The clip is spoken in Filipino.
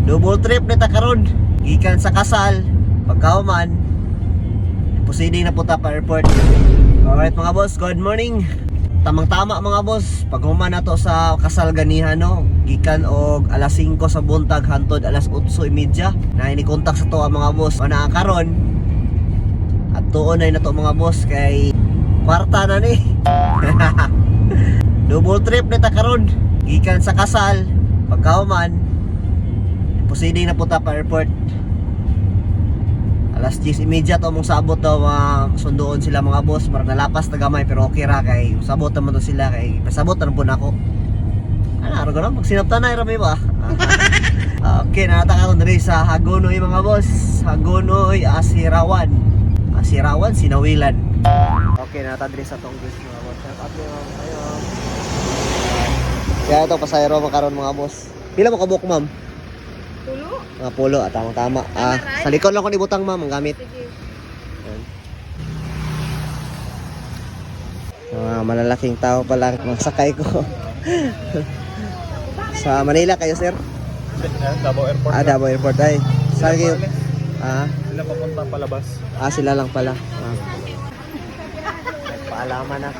Double trip nita karon. Gikan sa kasal, pagkauman, proceeding na punta pa airport. Alright mga boss, good morning. Tamang-tama mga boss, paghuman na to sa kasal ganihan no. Gikan og alas 5 sa buntag hantod alas 8:30 na ini-contact sa to ang mga boss. O na karon at tuon na to mga boss kay kwarta na ni. Double trip nita karon. Gikan sa kasal, pagkauman, proceeding na punta pa airport. Alas 10:30 to mong sabot daw, sundoon sila mga boss. Marang nalapas na gamay pero okay ra kay sabot naman to sila kay pasabot na po na ako. Ano aro gano magsinaptan na ira ba? Okay, nanata ka diri sa Hagonoy mga boss. Hagonoy, Asirawan. Asirawan, Sinawilan. Okay, nanata diri sa tong bus mga boss. Shout out kayo. Kaya ito pasayro makaron mga boss. Pila mo kabuk ma'am? Pulo? Mga pulo, tama-tama. Sa likod lang ko nibutang ma'am, ang gamit. Sige. Mga malalaking tao pa lang masakay ko. Sa Manila kayo, sir? Davao Airport. Davao Airport ay. Saan kayo? Sila papunta palabas. Sila lang pala. Paalaman na.